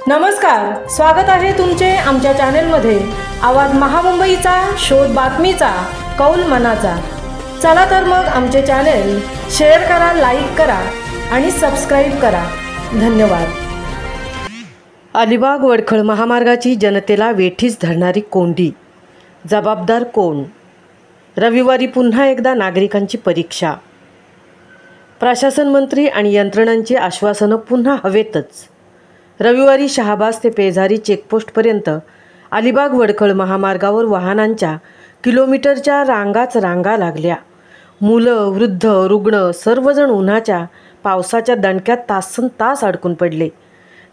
नमस्कार, स्वागत आहे तुमचे आमच्या चॅनेलमध्ये। आवाज महामुंबईचा, शोध बातमीचा, कौल मनाचा। चला तर मग आमचे चॅनेल शेअर करा, लाईक करा आणि सबस्क्राइब करा। धन्यवाद। अलिबाग वडखळ महामार्गाची जनतेला वेठीस धरणारी कोंडी, जबाबदार कोण? रविवारी पुन्हा एकदा नागरिकांची परीक्षा। प्रशासन मंत्री आणि यंत्रणांची आश्वासनं पुन्हा हवेतच। रविवारी शहाबाज ते पेझारी चेकपोस्टपर्यंत अलिबाग वडखळ महामार्गावर वाहनांच्या किलोमीटरच्या रांगा लागल्या। मुलं, वृद्ध, रुग्ण सर्वजण उन्हाच्या पावसाच्या दणक्यात तासनतास अडकून पडले।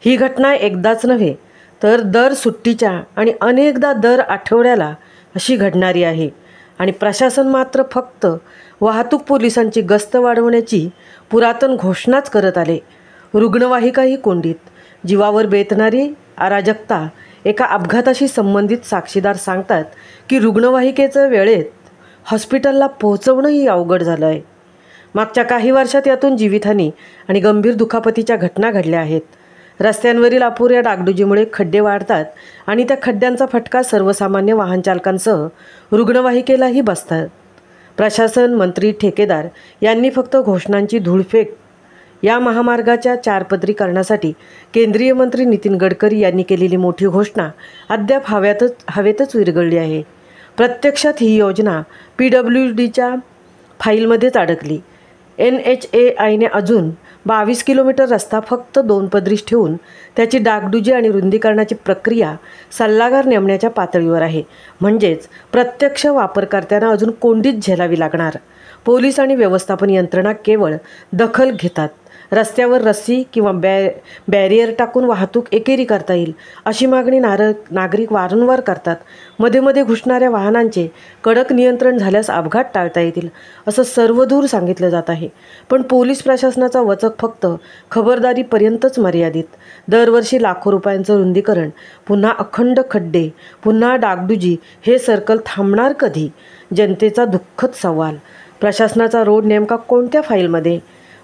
ही घटना एकदाच नव्हे तर दर सुट्टीच्या आणि अनेकदा दर आठवड्याला अशी घडणारी आहे। आणि प्रशासन मात्र फक्त वाहतूक पोलिसांची गस्त वाढवण्याची पुरातन घोषणाच करत आले। रुग्णवाहिकाही कोंडीत। जीवावर बेतणारी अराजकता। एका अपघाताशी संबंधित साक्षीदार सांगतात की रुग्णवाहिकेचं वेळेत हॉस्पिटलला पोहोचवणंही अवघड झालं आहे। मागच्या काही वर्षात यातून जीवितहानी आणि गंभीर दुखापतीच्या घटना घडल्या आहेत। रस्त्यांवरील अपुऱ्या डागडुजीमुळे खड्डे वाढतात आणि त्या खड्ड्यांचा फटका सर्वसामान्य वाहनचालकांसह रुग्णवाहिकेलाही बसतात। प्रशासन, मंत्री, ठेकेदार यांनी फक्त घोषणांची धूळफेक। या महामार्गाच्या चारपदरीकरणासाठी केंद्रीय मंत्री नितीन गडकरी यांनी केलेली मोठी घोषणा अद्याप हवेतच विरघळली आहे। प्रत्यक्षात ही योजना PWDच्या फाईलमध्येच अडकली। NHAIने अजून 22 किलोमीटर रस्ता फक्त 2 पदरीच ठेवून त्याची डागडुजी आणि रुंदीकरणाची प्रक्रिया सल्लागार नेमण्याच्या पातळीवर आहे। म्हणजेच प्रत्यक्ष वापरकर्त्यांना अजून कोंडीच झेलावी लागणार। पोलीस आणि व्यवस्थापन यंत्रणा केवळ दखल घेतात। रस्त्यावर रस्सी किंवा बॅरियर टाकून वाहतूक एकेरी करता येईल अशी मागणी नागरिक वारंवार करतात। मध्ये घुसणाऱ्या वाहनांचे कडक नियंत्रण झाल्यास अपघात टाळता येतील असं सर्वदूर सांगितलं जात आहे। पण पोलीस प्रशासनाचा वचक फक्त खबरदारीपर्यंतच मर्यादित। दरवर्षी लाखो रुपयांचं रुंदीकरण, पुन्हा अखंड खड्डे, पुन्हा डागडुजी, हे सर्कल थांबणार कधी? जनतेचा दुःखद सवाल। प्रशासनाचा रोड नेमका कोणत्या फाईलमध्ये?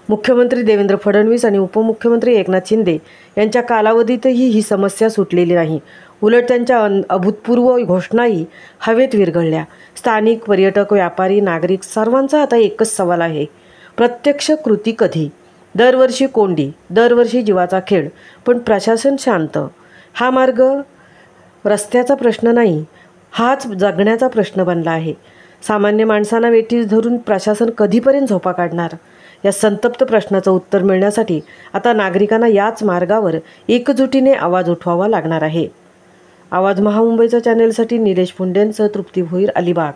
मुख्यमंत्री देवेंद्र फडणवीस आणि उपमुख्यमंत्री एकनाथ शिंदे यांच्या कालावधीतही ही समस्या सुटलेली नाही। उलट त्यांच्या अभूतपूर्व घोषणाही हवेत विरघळल्या। स्थानिक, पर्यटक, व्यापारी, नागरिक सर्वांचा आता एकच सवाल आहे, प्रत्यक्ष कृती कधी? दरवर्षी कोंडी, दरवर्षी जीवाचा खेळ, पण प्रशासन शांत। हा मार्ग रस्त्याचा प्रश्न नाही, हाच जगण्याचा प्रश्न बनला आहे। सामान्य माणसांना वेठीस धरून प्रशासन कधीपर्यंत झोपा काढणार? या संतप्त प्रश्नाचं उत्तर मिळण्यासाठी आता नागरिकांना याच मार्गावर एकजुटीने आवाज उठवावा लागणार आहे। आवाज महामुंबईच्या चॅनेलसाठी निलेश पुंडेंसह तृप्ती भोईर, अलिबाग।